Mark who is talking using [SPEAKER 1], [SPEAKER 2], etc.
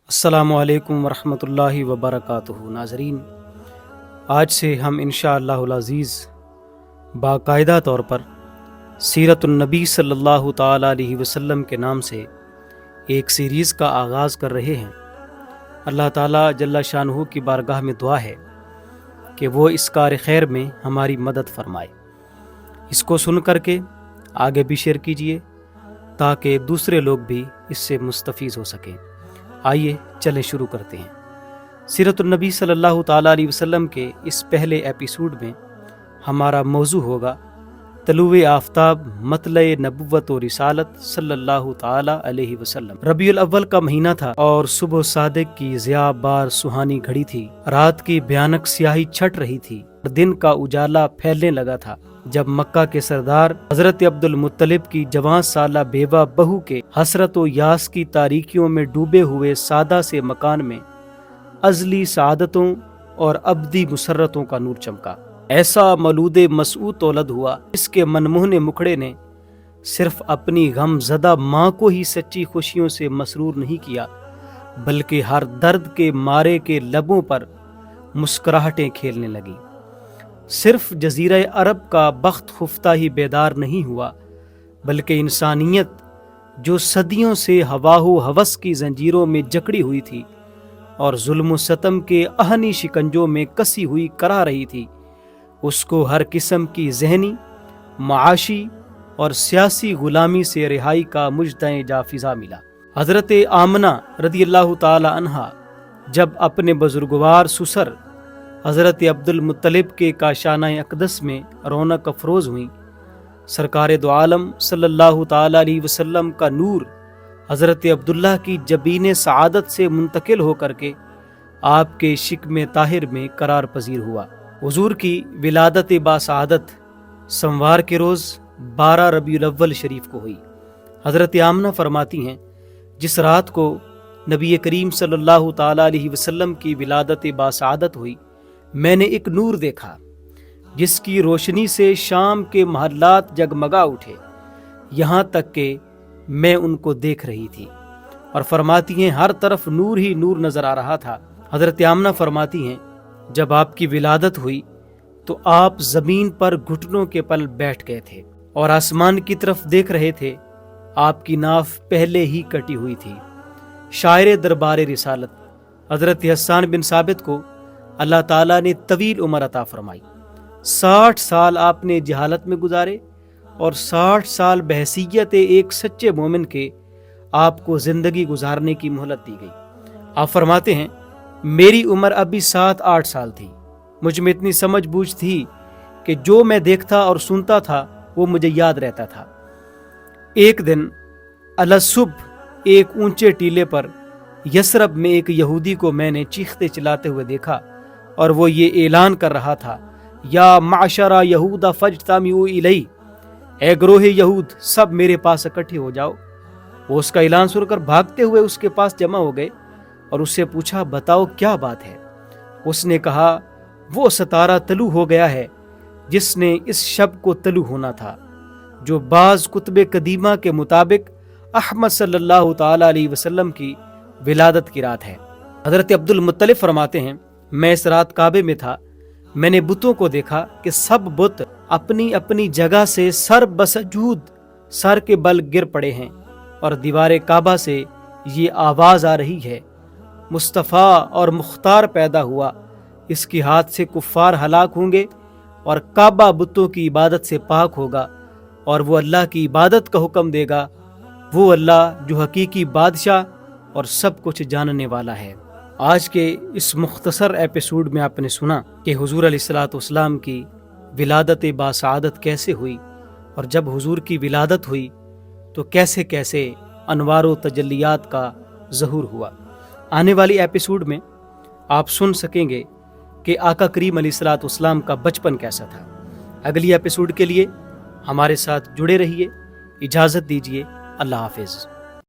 [SPEAKER 1] السلام علیکم ورحمۃ اللہ وبرکاتہ۔ ناظرین، آج سے ہم انشاءاللہ العزیز باقاعدہ طور پر سیرت النبی صلی اللہ تعالیٰ علیہ وسلم کے نام سے ایک سیریز کا آغاز کر رہے ہیں۔ اللہ تعالیٰ جل شانہ کی بارگاہ میں دعا ہے کہ وہ اس کار خیر میں ہماری مدد فرمائے۔ اس کو سن کر کے آگے بھی شیئر کیجیے تاکہ دوسرے لوگ بھی اس سے مستفیض ہو سکیں۔ آئیے چلیں شروع کرتے ہیں۔ سیرت النبی صلی اللہ تعالیٰ علیہ وسلم کے اس پہلے ایپیسوڈ میں ہمارا موضوع ہوگا طلوع آفتاب مطلع نبوت و رسالت صلی اللہ تعالیٰ علیہ وسلم۔ ربیع الاول کا مہینہ تھا اور صبح صادق کی ضیاء بار سہانی گھڑی تھی۔ رات کی بھیانک سیاہی چھٹ رہی تھی، دن کا اجالا پھیلنے لگا تھا جب مکہ کے سردار حضرت عبد المطلب کی جوان سالہ بیوہ بہو کے حسرت و یاس کی تاریکیوں میں ڈوبے ہوئے سادہ سے مکان میں ازلی سعادتوں اور ابدی مسرتوں کا نور چمکا۔ ایسا مولود مسعود تولد ہوا اس کے منموہنے مکھڑے نے صرف اپنی غم زدہ ماں کو ہی سچی خوشیوں سے مسرور نہیں کیا، بلکہ ہر درد کے مارے کے لبوں پر مسکراہٹیں کھیلنے لگیں۔ صرف جزیرہ عرب کا بخت خفتہ ہی بیدار نہیں ہوا، بلکہ انسانیت جو صدیوں سے ہوا و ہوس کی زنجیروں میں جکڑی ہوئی تھی اور ظلم و ستم کے اہنی شکنجوں میں کسی ہوئی کرا رہی تھی، اس کو ہر قسم کی ذہنی، معاشی اور سیاسی غلامی سے رہائی کا مژدہ جافزہ ملا۔ حضرت آمنہ رضی اللہ تعالی عنہا جب اپنے بزرگوار سسر حضرت عبد المطلب کے کاشانہ اقدس میں رونق افروز ہوئیں، سرکار دو عالم صلی اللہ تعالی علیہ وسلم کا نور حضرت عبداللہ کی جبین سعادت سے منتقل ہو کر کے آپ کے شکم طاہر میں قرار پذیر ہوا۔ حضور کی ولادت باسعادت سموار کے روز 12 ربیع الاول شریف کو ہوئی۔ حضرت آمنہ فرماتی ہیں، جس رات کو نبی کریم صلی اللہ تعالی علیہ وسلم کی ولادت باسعادت ہوئی، میں نے ایک نور دیکھا جس کی روشنی سے شام کے محلات جگمگا اٹھے، یہاں تک کہ میں ان کو دیکھ رہی تھی۔ اور فرماتی ہیں ہر طرف نور ہی نور نظر آ رہا تھا۔ حضرت آمنہ فرماتی ہیں جب آپ کی ولادت ہوئی تو آپ زمین پر گھٹنوں کے پل بیٹھ گئے تھے اور آسمان کی طرف دیکھ رہے تھے۔ آپ کی ناف پہلے ہی کٹی ہوئی تھی۔ شاعر دربار رسالت حضرت حسان بن ثابت کو اللہ تعالیٰ نے طویل عمر عطا فرمائی۔ 60 سال آپ نے جہالت میں گزارے اور 60 سال بحیثیت ایک سچے مومن کے آپ کو زندگی گزارنے کی مہلت دی گئی۔ آپ فرماتے ہیں میری عمر ابھی 7-8 سال تھی، مجھ میں اتنی سمجھ بوجھ تھی کہ جو میں دیکھتا اور سنتا تھا وہ مجھے یاد رہتا تھا۔ ایک دن الصبح ایک اونچے ٹیلے پر یثرب میں ایک یہودی کو میں نے چیختے چلاتے ہوئے دیکھا اور وہ یہ اعلان کر رہا تھا، یا معشر یہود فاجتمعوا الی، اے گروہ یہود سب میرے پاس اکٹھے ہو جاؤ۔ وہ اس کا اعلان سن کر بھاگتے ہوئے اس کے پاس جمع ہو گئے اور اس سے پوچھا، بتاؤ کیا بات ہے؟ اس نے کہا، وہ ستارہ طلوع ہو گیا ہے جس نے اس شب کو طلوع ہونا تھا، جو بعض کتب قدیمہ کے مطابق احمد صلی اللہ تعالی علیہ وسلم کی ولادت کی رات ہے۔ حضرت عبد المطلب فرماتے ہیں میں اس رات کعبے میں تھا، میں نے بتوں کو دیکھا کہ سب بت اپنی اپنی جگہ سے سر بسجود سر کے بل گر پڑے ہیں اور دیوار کعبہ سے یہ آواز آ رہی ہے، مصطفیٰ اور مختار پیدا ہوا، اس کی ہاتھ سے کفار ہلاک ہوں گے اور کعبہ بتوں کی عبادت سے پاک ہوگا اور وہ اللہ کی عبادت کا حکم دے گا، وہ اللہ جو حقیقی بادشاہ اور سب کچھ جاننے والا ہے۔ آج کے اس مختصر ایپیسوڈ میں آپ نے سنا کہ حضور علیہ الصلوۃ والسلام کی ولادت باسعادت کیسے ہوئی، اور جب حضور کی ولادت ہوئی تو کیسے کیسے انوار و تجلیات کا ظہور ہوا۔ آنے والی ایپیسوڈ میں آپ سن سکیں گے کہ آقا کریم علیہ الصلوۃ والسلام کا بچپن کیسا تھا۔ اگلی ایپیسوڈ کے لیے ہمارے ساتھ جڑے رہیے، اجازت دیجیے، اللہ حافظ۔